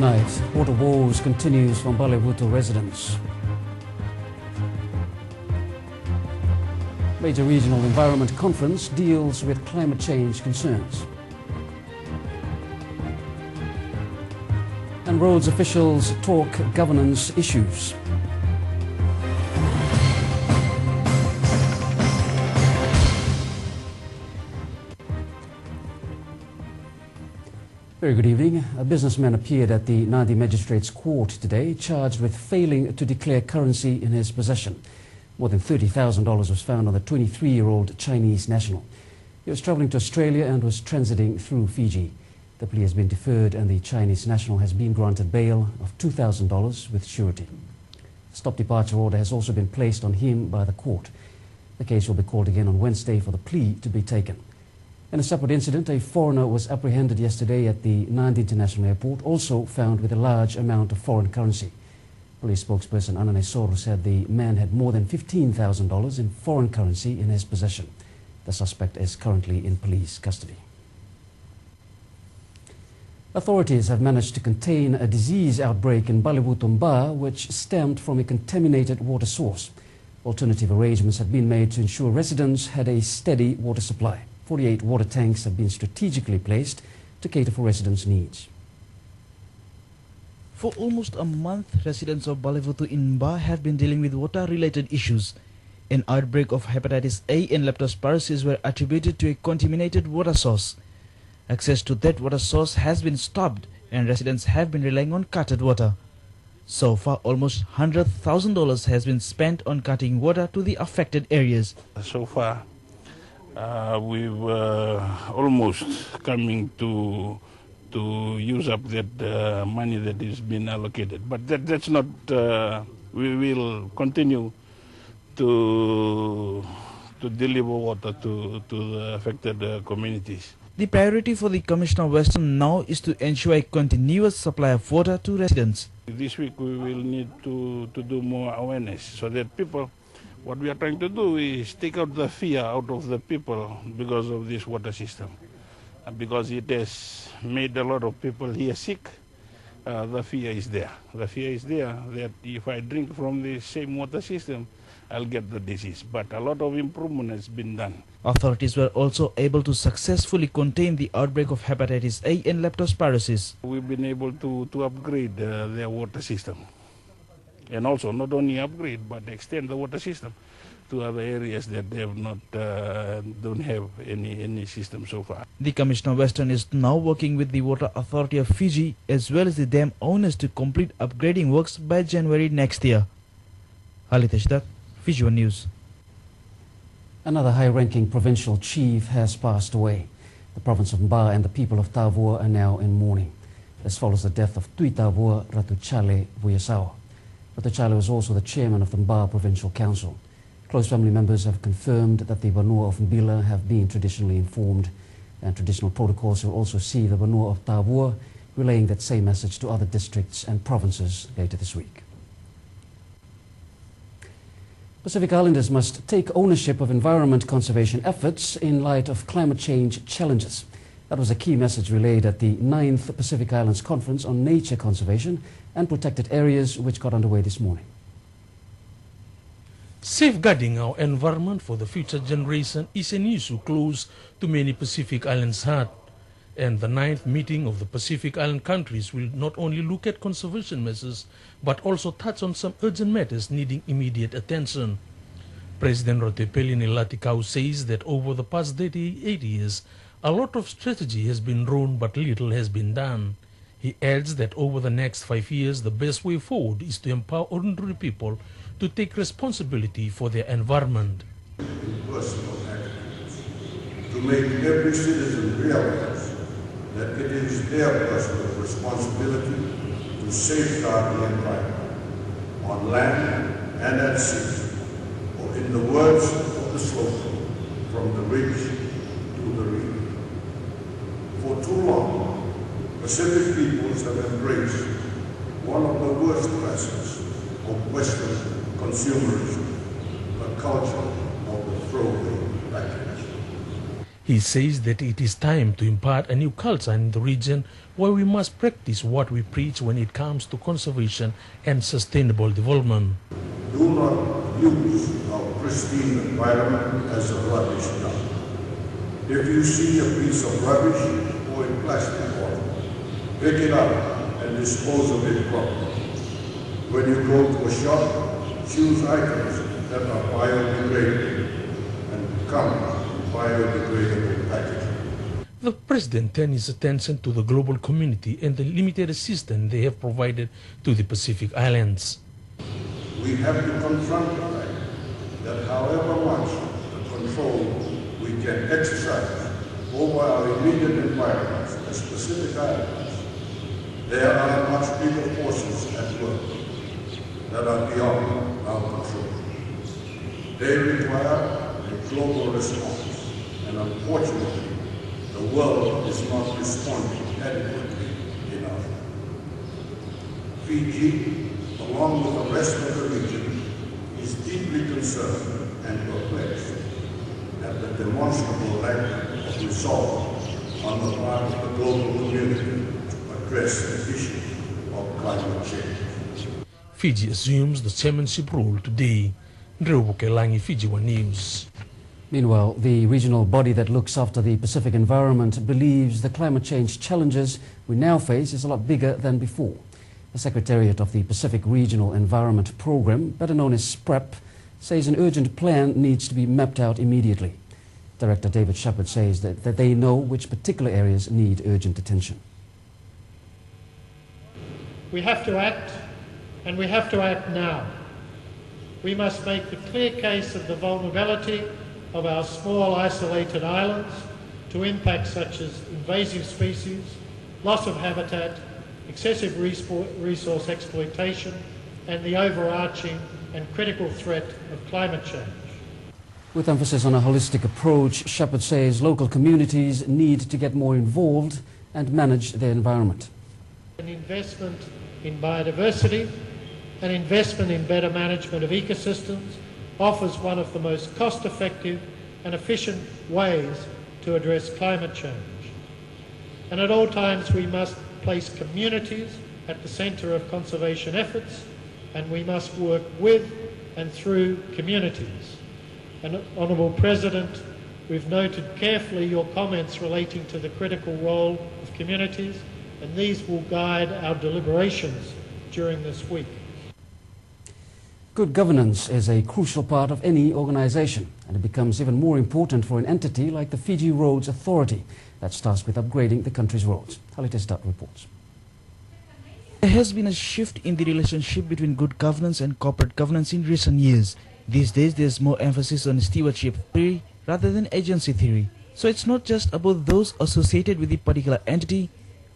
Tonight, water woes continues from Bulletin residents. Major Regional Environment Conference deals with climate change concerns. And roads officials talk governance issues. Very good evening. A businessman appeared at the Nadi Magistrates Court today, charged with failing to declare currency in his possession. More than $30,000 was found on the 23-year-old Chinese national. He was traveling to Australia and was transiting through Fiji. The plea has been deferred and the Chinese national has been granted bail of $2,000 with surety. A stop departure order has also been placed on him by the court. The case will be called again on Wednesday for the plea to be taken. In a separate incident, a foreigner was apprehended yesterday at the Nandi International Airport, also found with a large amount of foreign currency. Police spokesperson Anane Soro said the man had more than $15,000 in foreign currency in his possession. The suspect is currently in police custody. Authorities have managed to contain a disease outbreak in Balibu-Tumba, which stemmed from a contaminated water source. Alternative arrangements had been made to ensure residents had a steady water supply. 48 water tanks have been strategically placed to cater for residents' needs. For almost a month, residents of Balibu-Tumba have been dealing with water-related issues. An outbreak of hepatitis A and leptospirosis were attributed to a contaminated water source. Access to that water source has been stopped and residents have been relying on cutted water. So far, almost $100,000 has been spent on cutting water to the affected areas. So far, we've almost coming to use up that money that is being allocated. But that's not, we will continue to deliver water to the affected communities. The priority for the Commissioner of Western now is to ensure a continuous supply of water to residents. This week we will need to do more awareness so that people, what we are trying to do is take out the fear out of the people because of this water system. Because it has made a lot of people here sick, the fear is there. The fear is there that if I drink from the same water system, I'll get the disease. But a lot of improvement has been done. Authorities were also able to successfully contain the outbreak of hepatitis A and leptospirosis. We've been able to upgrade their water system. And also not only upgrade, but extend the water system to other areas that they have not, don't have any system so far. The Commissioner of Western is now working with the Water Authority of Fiji as well as the dam owners to complete upgrading works by January next year. Halitesh Dutt, Fiji One News. Another high-ranking provincial chief has passed away. The province of Mba and the people of Tavua are now in mourning. This follows the death of Tui Tavua Ratuchale Vuyasawa. Ratuchale was also the chairman of the Mba Provincial Council. Close family members have confirmed that the Vanua of Mbila have been traditionally informed, and traditional protocols will also see the Vanua of Tavua relaying that same message to other districts and provinces later this week. Pacific Islanders must take ownership of environment conservation efforts in light of climate change challenges. That was a key message relayed at the 9th Pacific Islands Conference on Nature Conservation and Protected Areas, which got underway this morning. Safeguarding our environment for the future generation is an issue close to many Pacific Islands' heart. And the 9th meeting of the Pacific Island countries will not only look at conservation measures, but also touch on some urgent matters needing immediate attention. President Rotepelini Latikau says that over the past 38 years, a lot of strategy has been drawn, but little has been done. He adds that over the next 5 years, the best way forward is to empower ordinary people to take responsibility for their environment. Personal attitudes, to make every citizen realize that it is their personal responsibility to safeguard the environment, on land and at sea, or in the words of the slogan, from the ridge to the reef. For too long, Pacific peoples have embraced one of the worst classes of Western consumerism, a culture of the throwaway package. He says that it is time to impart a new culture in the region where we must practice what we preach when it comes to conservation and sustainable development. Do not use our pristine environment as a rubbish dump. If you see a piece of rubbish or a plastic bottle, pick it up and dispose of it properly. When you go to a shop, choose items that are biodegradable and come in biodegradable packaging. The President turned his attention to the global community and the limited assistance they have provided to the Pacific Islands. We have to confront the fact that however much control we can exercise over our immediate environments, the Pacific Islands, there are much bigger forces at work that are beyond our control. They require a global response, and unfortunately, the world is not responding adequately enough. Fiji, along with the rest of the region, is deeply concerned and perplexed at the demonstrable lack of resolve on the part of the global community to address the issue of climate change. Fiji assumes the chairmanship role today. Ndreu Bukelangi, Fiji One News. Meanwhile, the regional body that looks after the Pacific environment believes the climate change challenges we now face is a lot bigger than before. The Secretariat of the Pacific Regional Environment Program, better known as SPREP, says an urgent plan needs to be mapped out immediately. Director David Shepherd says that they know which particular areas need urgent attention. We have to act, and we have to act now. We must make the clear case of the vulnerability of our small isolated islands to impacts such as invasive species, loss of habitat, excessive resource exploitation, and the overarching and critical threat of climate change. With emphasis on a holistic approach, Shepherd says local communities need to get more involved and manage their environment. An investment in biodiversity, an investment in better management of ecosystems offers one of the most cost-effective and efficient ways to address climate change. And at all times we must place communities at the centre of conservation efforts, and we must work with and through communities. And Honourable President, we've noted carefully your comments relating to the critical role of communities, and these will guide our deliberations during this week. Good governance is a crucial part of any organisation, and it becomes even more important for an entity like the Fiji Roads Authority that's tasked with upgrading the country's roads. Halitestat reports. There has been a shift in the relationship between good governance and corporate governance in recent years. These days, there's more emphasis on stewardship theory rather than agency theory. So it's not just about those associated with the particular entity,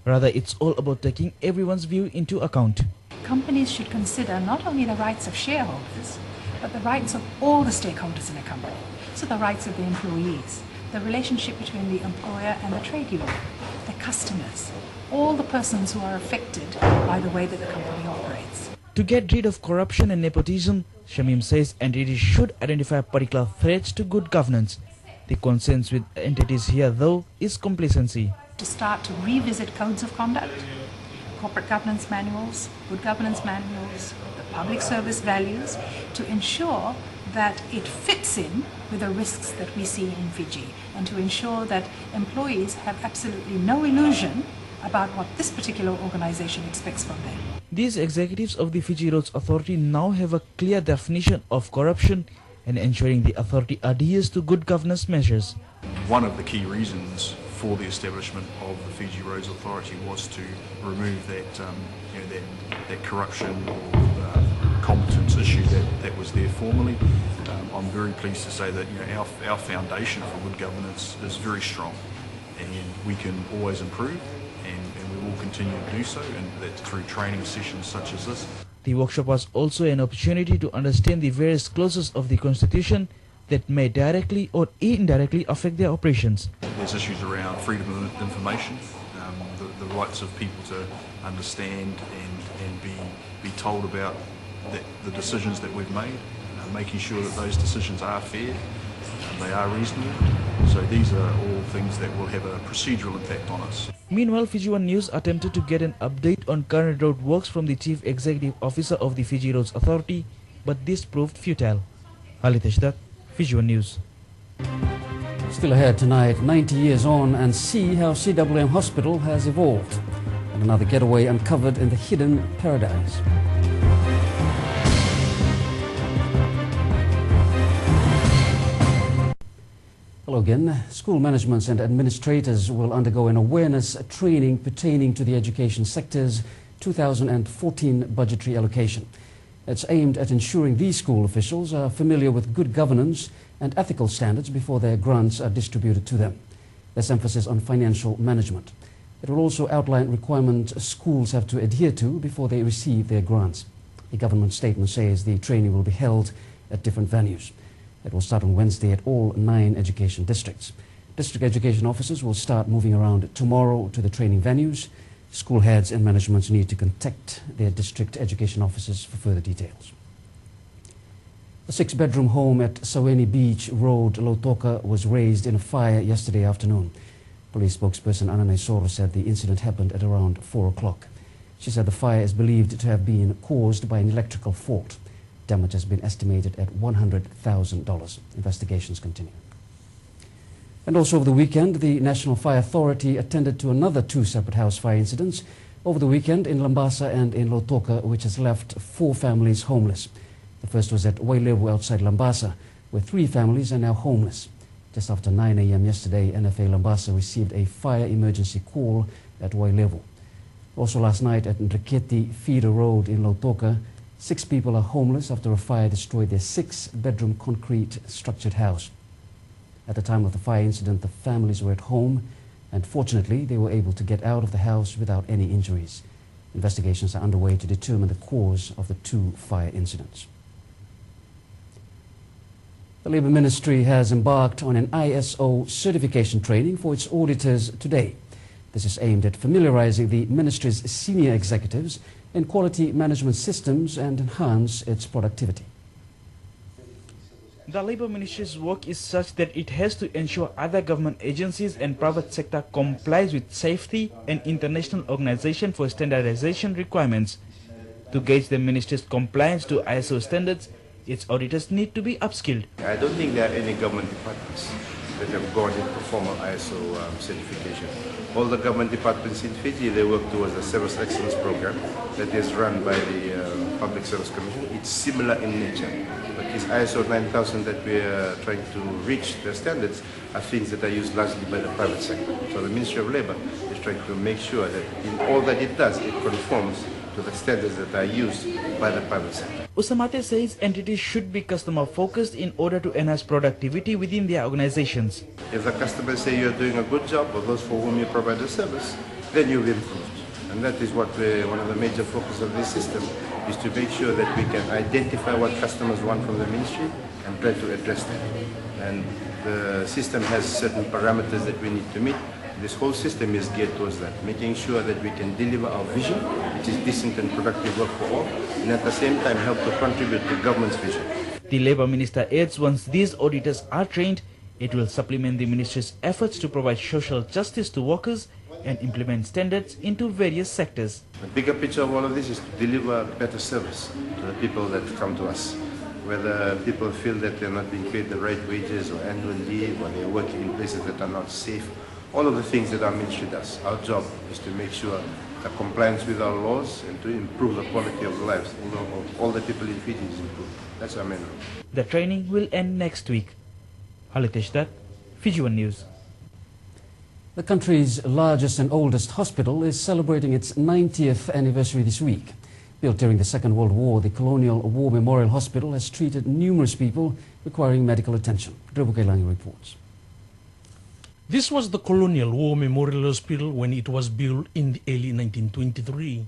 rather it's all about taking everyone's view into account. Companies should consider not only the rights of shareholders, but the rights of all the stakeholders in a company. So the rights of the employees, the relationship between the employer and the trade union, the customers, all the persons who are affected by the way that the company operates. To get rid of corruption and nepotism, Shamim says entities should identify particular threats to good governance. The concerns with entities here, though, is complacency. To start to revisit codes of conduct, corporate governance manuals, good governance manuals, the public service values, to ensure that it fits in with the risks that we see in Fiji, and to ensure that employees have absolutely no illusion about what this particular organization expects from them. These executives of the Fiji Roads Authority now have a clear definition of corruption and ensuring the authority adheres to good governance measures. One of the key reasons for the establishment of the Fiji Roads Authority was to remove that corruption or competence issue that was there formerly. I'm very pleased to say that our foundation for good governance is very strong, and we can always improve, and we will continue to do so, and that's through training sessions such as this. The workshop was also an opportunity to understand the various clauses of the Constitution that may directly or indirectly affect their operations. There's issues around freedom of information, the rights of people to understand and be told about the decisions that we've made, making sure that those decisions are fair, they are reasonable. So these are all things that will have a procedural impact on us. Meanwhile, Fiji One News attempted to get an update on current road works from the Chief Executive Officer of the Fiji Roads Authority, but this proved futile. Halitesh Dutt, Fiji One News. Still ahead tonight, 90 years on, and see how CWM Hospital has evolved. And another getaway uncovered in the hidden paradise. Hello again. School managements and administrators will undergo an awareness training pertaining to the education sector's 2014 budgetary allocation. It's aimed at ensuring these school officials are familiar with good governance and ethical standards before their grants are distributed to them. There's emphasis on financial management. It will also outline requirements schools have to adhere to before they receive their grants. The government statement says the training will be held at different venues. It will start on Wednesday at all 9 education districts. District education officers will start moving around tomorrow to the training venues. School heads and managements need to contact their district education officers for further details. A 6-bedroom home at Saweni Beach Road, Lautoka, was razed in a fire yesterday afternoon. Police spokesperson Anna Naisoro said the incident happened at around 4 o'clock. She said the fire is believed to have been caused by an electrical fault. Damage has been estimated at $100,000. Investigations continue. And also over the weekend, the National Fire Authority attended to another 2 separate house fire incidents over the weekend in Lambasa and in Lautoka, which has left 4 families homeless. The first was at Wailevu outside Lambasa, where 3 families are now homeless. Just after 9 a.m. yesterday, NFA Lambasa received a fire emergency call at Wailevu. Also last night at Nriketi Feeder Road in Lautoka, 6 people are homeless after a fire destroyed their 6-bedroom concrete structured house. At the time of the fire incident, the families were at home, and fortunately they were able to get out of the house without any injuries. Investigations are underway to determine the cause of the 2 fire incidents. The Labour Ministry has embarked on an ISO certification training for its auditors today. This is aimed at familiarizing the ministry's senior executives in quality management systems and enhance its productivity. The Labour Ministry's work is such that it has to ensure other government agencies and private sector complies with safety and International Organization for Standardization requirements. To gauge the ministry's compliance to ISO standards, its auditors need to be upskilled. I don't think there are any government departments that have gone into formal ISO certification. All the government departments in Fiji, they work towards a service excellence program that is run by the Public Service Commission. It's similar in nature, but this ISO 9000 that we are trying to reach the standards are things that are used largely by the private sector. So the Ministry of Labour is trying to make sure that in all that it does, it conforms to the standards that are used by the private sector. Usamate says entities should be customer focused in order to enhance productivity within their organizations. If the customers say you're doing a good job, or those for whom you provide a service, then you've improved. And that is what one of the major focus of this system is, to make sure that we can identify what customers want from the ministry and try to address them. And the system has certain parameters that we need to meet. This whole system is geared towards that, making sure that we can deliver our vision, which is decent and productive work for all, and at the same time help to contribute to government's vision. The Labour Minister adds once these auditors are trained, it will supplement the ministry's efforts to provide social justice to workers and implement standards into various sectors. The bigger picture of all of this is to deliver better service to the people that come to us. Whether people feel that they're not being paid the right wages or annual leave, or they're working in places that are not safe, all of the things that our ministry does. Our job is to make sure the compliance with our laws and to improve the quality of lives of all the people in Fiji is improved. That's our main role. The training will end next week. Halitesh Dutt, Fiji One News. The country's largest and oldest hospital is celebrating its 90th anniversary this week. Built during the Second World War, the Colonial War Memorial Hospital has treated numerous people requiring medical attention. Drebu Kailangi reports. This was the Colonial War Memorial Hospital when it was built in the early 1923.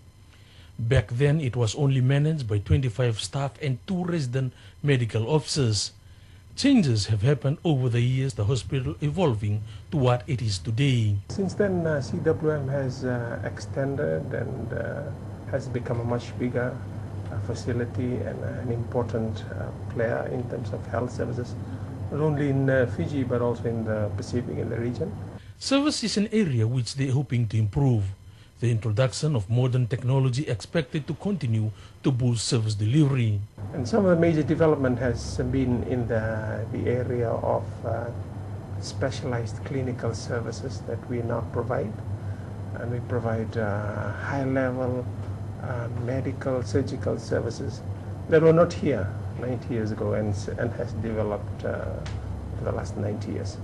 Back then, it was only managed by 25 staff and 2 resident medical officers. Changes have happened over the years, the hospital evolving to what it is today. Since then, CWM has extended and has become a much bigger facility and an important player in terms of health services not only in Fiji but also in the Pacific, in the region. Service is an area which they're hoping to improve. The introduction of modern technology expected to continue to boost service delivery. And some of the major development has been in the area of specialized clinical services that we now provide. And we provide high-level medical, surgical services that were not here 90 years ago and has developed for the last 90 years.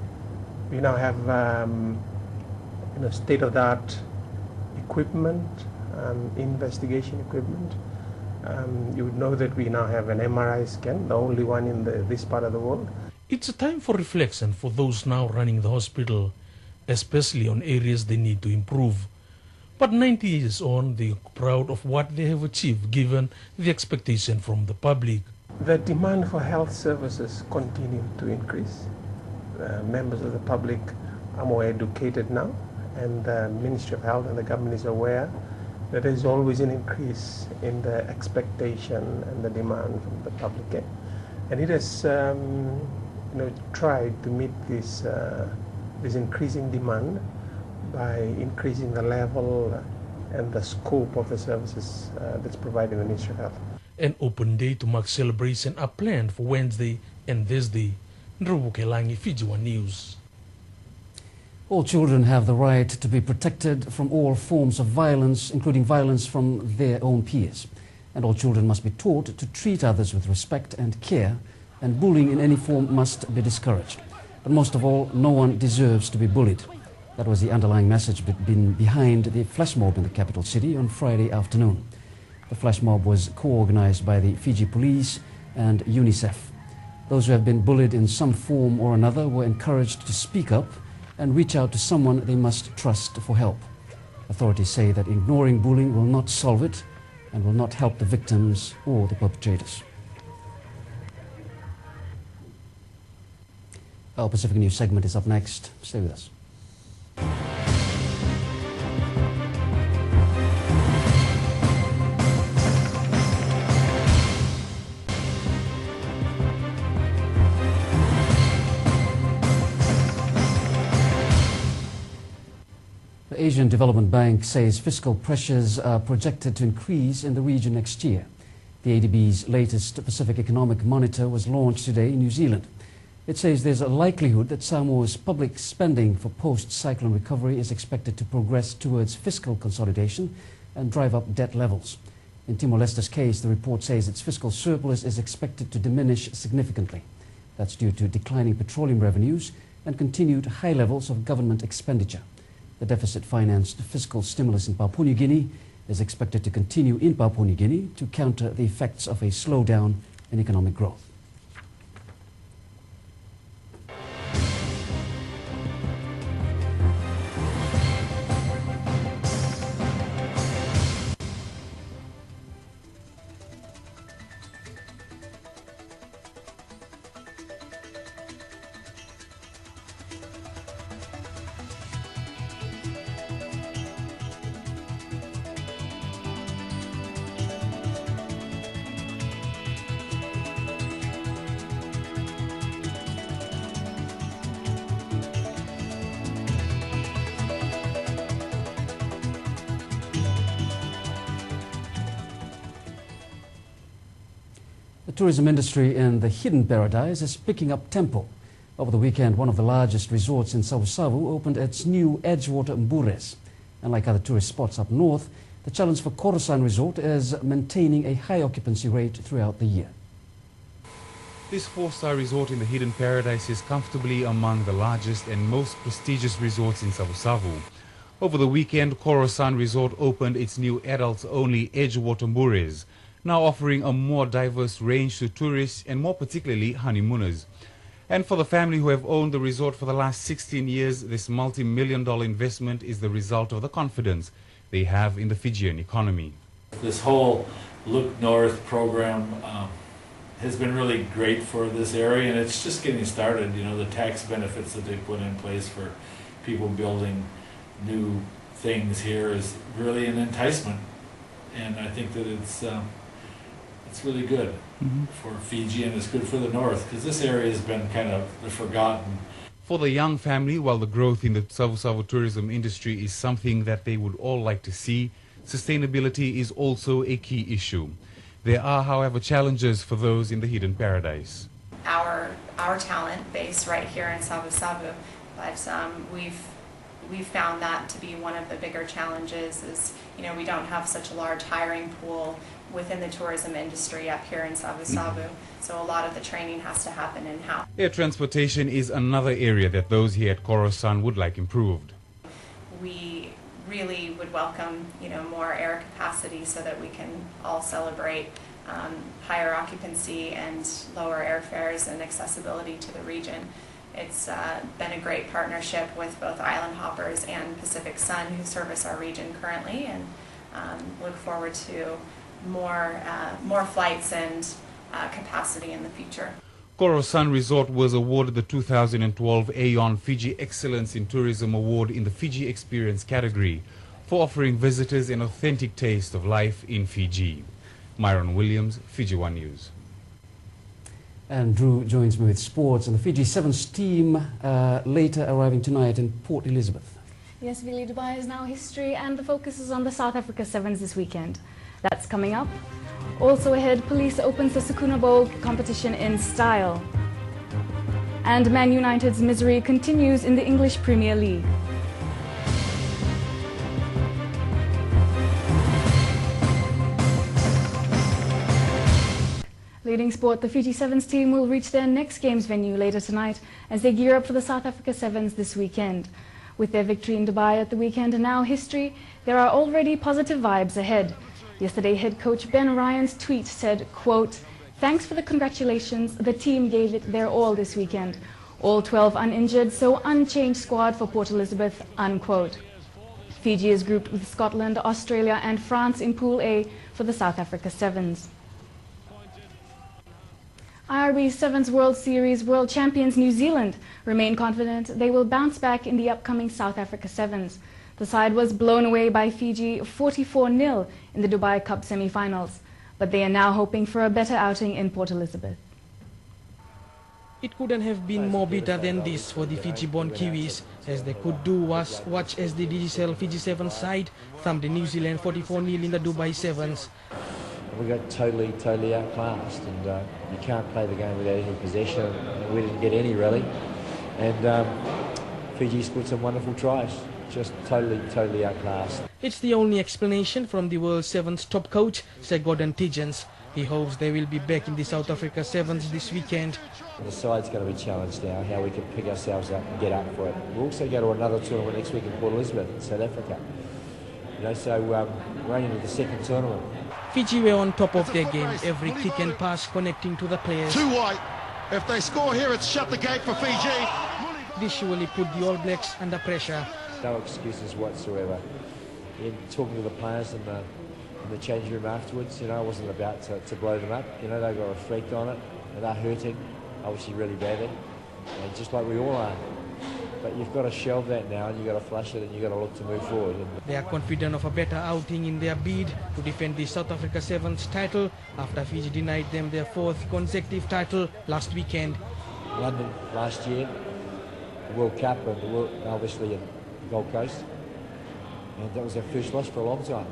We now have state-of-the-art equipment, investigation equipment. You would know that we now have an MRI scan, the only one in this part of the world. It's a time for reflection for those now running the hospital, especially on areas they need to improve. But 90 years on, they are proud of what they have achieved given the expectation from the public. The demand for health services continue to increase. Members of the public are more educated now, and the Ministry of Health and the government is aware that there is always an increase in the expectation and the demand from the public. And it has tried to meet this increasing demand by increasing the level and the scope of the services that's provided in the Ministry of Health. An open day to mark celebration are planned for Wednesday and Thursday. Nrubukelangi, Fiji One News. All children have the right to be protected from all forms of violence, including violence from their own peers. And all children must be taught to treat others with respect and care, and bullying in any form must be discouraged. But most of all, no one deserves to be bullied. That was the underlying message behind the flash mob in the capital city on Friday afternoon. The flash mob was co-organized by the Fiji police and UNICEF. Those who have been bullied in some form or another were encouraged to speak up and reach out to someone they must trust for help. Authorities say that ignoring bullying will not solve it and will not help the victims or the perpetrators. Our Pacific News segment is up next. Stay with us. The Asian Development Bank says fiscal pressures are projected to increase in the region next year. The ADB's latest Pacific Economic Monitor was launched today in New Zealand. It says there's a likelihood that Samoa's public spending for post-cyclone recovery is expected to progress towards fiscal consolidation and drive up debt levels. In Timor-Leste's case, the report says its fiscal surplus is expected to diminish significantly. That's due to declining petroleum revenues and continued high levels of government expenditure. The deficit-financed fiscal stimulus in Papua New Guinea is expected to continue in Papua New Guinea to counter the effects of a slowdown in economic growth. The tourism industry in the Hidden Paradise is picking up tempo. Over the weekend, one of the largest resorts in Savu opened its new Edgewater Mbures. And like other tourist spots up north, the challenge for Khorasan Resort is maintaining a high occupancy rate throughout the year. This four-star resort in the Hidden Paradise is comfortably among the largest and most prestigious resorts in Savu. Over the weekend, Khorasan Resort opened its new adults-only Edgewater Mbures, now offering a more diverse range to tourists and more particularly honeymooners. And for the family who have owned the resort for the last 16 years, this multi-million-dollar investment is the result of the confidence they have in the Fijian economy. This whole Look North program has been really great for this area, and it's just getting started. You know, the tax benefits that they put in place for people building new things here is really an enticement, and I think that it's it's really good for Fiji, and it's good for the North, because this area has been kind of forgotten. For the young family, while the growth in the Savu tourism industry is something that they would all like to see, sustainability is also a key issue. There are, however, challenges for those in the Hidden Paradise. Our talent base right here in Savu, but we've found that to be one of the bigger challenges is, you know, we don't have such a large hiring pool within the tourism industry up here in Savu, so a lot of the training has to happen in-house. Air transportation is another area that those here at Khorasan would like improved. We really would welcome, you know, more air capacity so that we can all celebrate higher occupancy and lower airfares and accessibility to the region. It's been a great partnership with both Island Hoppers and Pacific Sun, who service our region currently, and look forward to more flights and capacity in the future. Khorasan Resort was awarded the 2012 Aeon Fiji Excellence in Tourism Award in the Fiji Experience category for offering visitors an authentic taste of life in Fiji. Myron Williams, Fiji One News. And Drew joins me with sports, and the Fiji Sevens team later arriving tonight in Port Elizabeth. Yes, Billy, Dubai is now history, and the focus is on the South Africa Sevens this weekend. That's coming up. Also ahead, Police opens the Sakuna Bowl competition in style. And Man United's misery continues in the English Premier League. Leading sport, the Fiji Sevens team will reach their next games venue later tonight as they gear up for the South Africa Sevens this weekend. With their victory in Dubai at the weekend and now history, there are already positive vibes ahead. Yesterday, head coach Ben Ryan's tweet said, quote, "Thanks for the congratulations, the team gave it their all this weekend. All 12 uninjured, so unchanged squad for Port Elizabeth," unquote. Fiji is grouped with Scotland, Australia and France in Pool A for the South Africa Sevens. IRB Sevens World Series world champions New Zealand remain confident they will bounce back in the upcoming South Africa Sevens. The side was blown away by Fiji 44-0 in the Dubai Cup semi-finals, but they are now hoping for a better outing in Port Elizabeth. It couldn't have been more bitter than this for the Fiji-born Kiwis, as they could do was watch as the Digicel Fiji Sevens side thumped the New Zealand 44-0 in the Dubai Sevens. We got totally outclassed, and you can't play the game without any possession, and we didn't get any really. And Fiji scored some wonderful tries, just totally outclassed. It's the only explanation from the World Sevens top coach, Sir Gordon Tidgens. He hopes they will be back in the South Africa Sevens this weekend. The side's going to be challenged now, how we can pick ourselves up and get up for it. We'll also go to another tournament next week in Port Elizabeth, in South Africa. You know, so we're into the second tournament. Fiji were on top of their game, every kick and pass connecting to the players. Too white. If they score here, it's shut the gate for Fiji. This surely put the All Blacks under pressure. No excuses whatsoever. In talking to the players in the change room afterwards, you know, I wasn't about to blow them up. You know, they've got to reflect on it, and they're hurting, obviously really badly, and just like we all are. But you've got to shelve that now, and you've got to flush it, and you've got to look to move forward. They are confident of a better outing in their bid to defend the South Africa Sevens title after Fiji denied them their fourth consecutive title last weekend. London last year, the World Cup, and obviously in Gold Coast, and that was our first loss for a long time.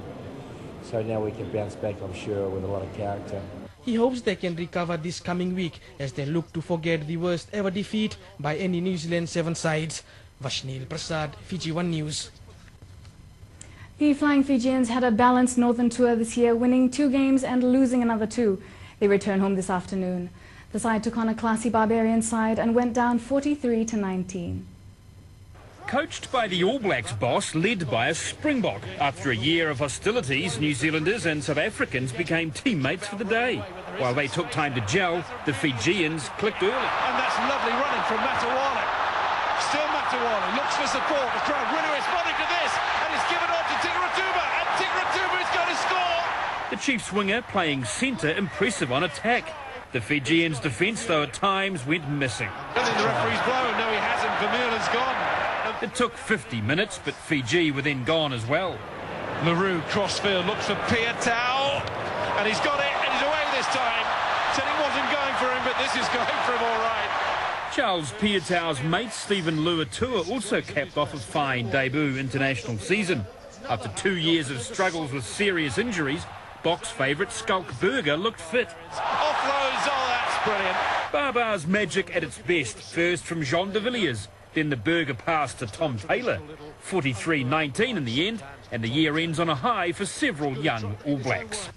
So now we can bounce back, I'm sure, with a lot of character. He hopes they can recover this coming week as they look to forget the worst ever defeat by any New Zealand Seven sides. Vashnil Prasad, Fiji One News. The Flying Fijians had a balanced northern tour this year, winning 2 games and losing another 2. They return home this afternoon. The side took on a classy Barbarian side and went down 43-19. Coached by the All Blacks boss, led by a Springbok. After a year of hostilities, New Zealanders and South Africans became teammates for the day. While they took time to gel, the Fijians clicked early. And that's lovely running from Matawale. Still Matawale, looks for support. The crowd really responding to this, and it's given on to Tigratuma, and Tigratuma is going to score! The Chiefs winger playing centre, impressive on attack. The Fijians' defence, though, at times went missing. I think the referee's blown. No, he hasn't. Vermeulen's gone. It took 50 minutes, but Fiji were then gone as well. LaRue crossfield looks for Piatau, and he's got it, and he's away with this time. Said it wasn't going for him, but this is going for him all right. Charles Piutau's mate Stephen Luatua also capped off a fine debut international season. After 2 years of struggles with serious injuries, box favourite Skulk Burger looked fit. Offloads, oh that's brilliant. Barbar's magic at its best, first from Jean de Villiers, then the Burger pass to Tom Taylor. 43-19 in the end, and the year ends on a high for several young All Blacks.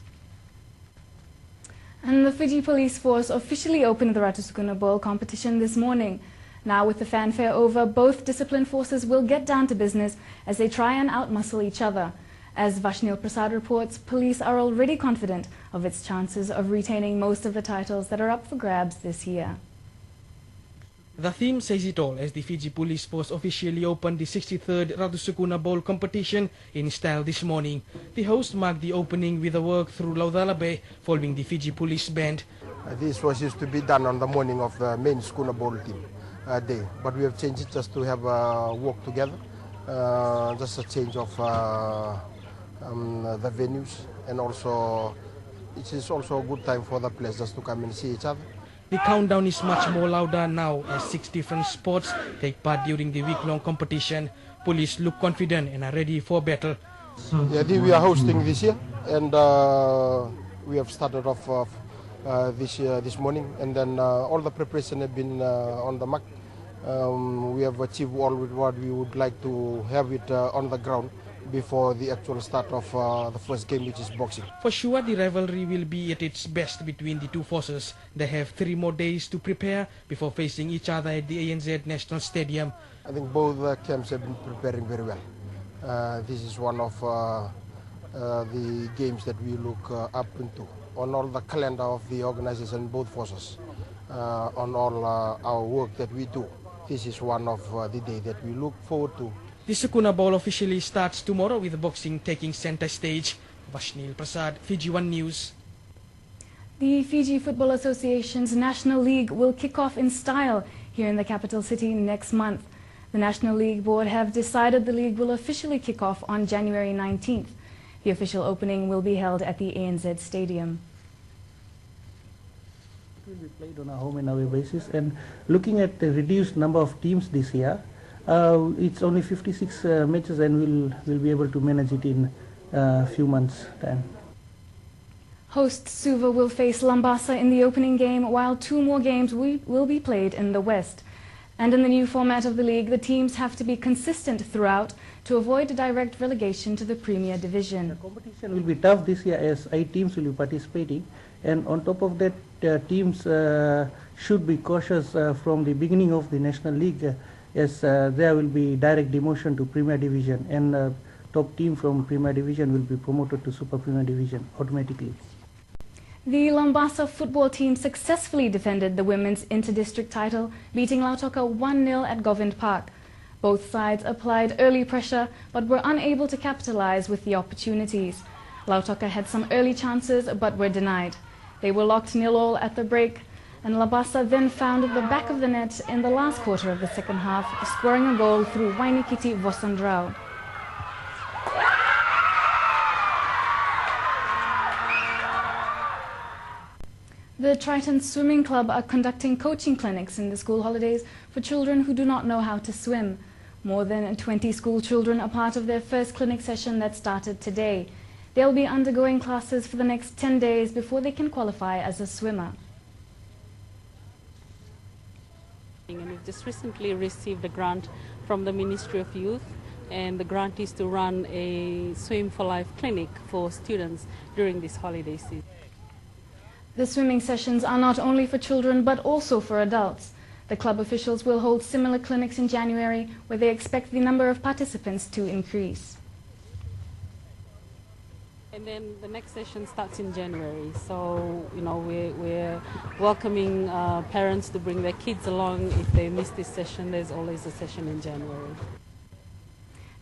And the Fiji Police Force officially opened the Ratusukuna Bowl competition this morning. Now with the fanfare over, both disciplined forces will get down to business as they try and outmuscle each other. As Vashnil Prasad reports, police are already confident of its chances of retaining most of the titles that are up for grabs this year. The theme says it all as the Fiji Police Force officially opened the 63rd Ratusukuna Bowl competition in style this morning. The host marked the opening with a walk through Laudala Bay following the Fiji Police Band. This was used to be done on the morning of the main Schooner Bowl team day, but we have changed it just to have a walk together, just a change of the venues, and also it is also a good time for the players just to come and see each other. The countdown is much more louder now as 6 different sports take part during the week-long competition. Police look confident and are ready for battle. Yeah, we are hosting this year, and we have started off this morning, and then all the preparation have been on the mark. We have achieved all with what we would like to have it on the ground before the actual start of the first game, which is boxing. For sure, the rivalry will be at its best between the two forces. They have 3 more days to prepare before facing each other at the ANZ National Stadium. I think both camps have been preparing very well. This is one of the games that we look up into on all the calendar of the organization, both forces, on all our work that we do. This is one of the day that we look forward to. The Sukuna Bowl officially starts tomorrow with boxing taking center stage. Vashnil Prasad, Fiji One News. The Fiji Football Association's National League will kick off in style here in the capital city next month. The National League Board have decided the league will officially kick off on January 19th. The official opening will be held at the ANZ Stadium. It will be played on a home and away basis, and looking at the reduced number of teams this year, it's only 56 matches, and we'll be able to manage it in a few months' time. Host Suva will face Lambasa in the opening game, while 2 more games will be played in the West. And in the new format of the league, the teams have to be consistent throughout to avoid direct relegation to the Premier Division. The competition will be tough this year as 8 teams will be participating, and on top of that, teams should be cautious from the beginning of the National League, as there will be direct demotion to Premier Division, and top team from Premier Division will be promoted to Super Premier Division automatically. The Lambasa football team successfully defended the women's inter-district title, beating Lautoka 1-0 at Govind Park. Both sides applied early pressure but were unable to capitalize with the opportunities. Lautoka had some early chances but were denied. They were locked 0-0 at the break, and Lambasa then found the back of the net in the last quarter of the second half, scoring a goal through Wainikiti Vosandrau. The Triton Swimming Club are conducting coaching clinics in the school holidays for children who do not know how to swim. More than 20 school children are part of their first clinic session that started today. They'll be undergoing classes for the next 10 days before they can qualify as a swimmer. And we've just recently received a grant from the Ministry of Youth, and the grant is to run a Swim for Life clinic for students during this holiday season. The swimming sessions are not only for children but also for adults. The club officials will hold similar clinics in January, where they expect the number of participants to increase. And then the next session starts in January, so we're welcoming parents to bring their kids along. If they miss this session, there's always a session in January.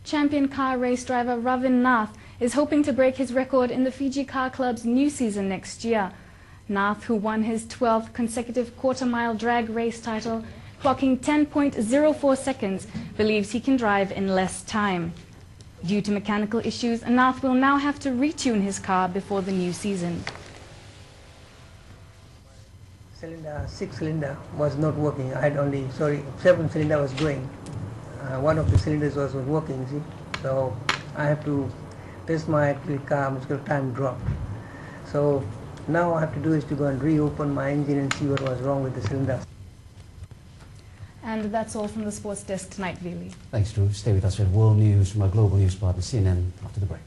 Champion car race driver Ravin Nath is hoping to break his record in the Fiji Car Club's new season next year. Nath, who won his 12th consecutive quarter-mile drag race title, clocking 10.04 seconds, believes he can drive in less time. Due to mechanical issues, Nath will now have to retune his car before the new season. cylinder, 6 cylinder was not working. I had only, 7 cylinder was going. One of the cylinders was working, see. So I have to test my car, time dropped. So now I have to do is to go and reopen my engine and see what was wrong with the cylinder. And that's all from the sports desk tonight, Vili. Thanks, Drew. Stay with us. We have world news from our global news partner, CNN, after the break.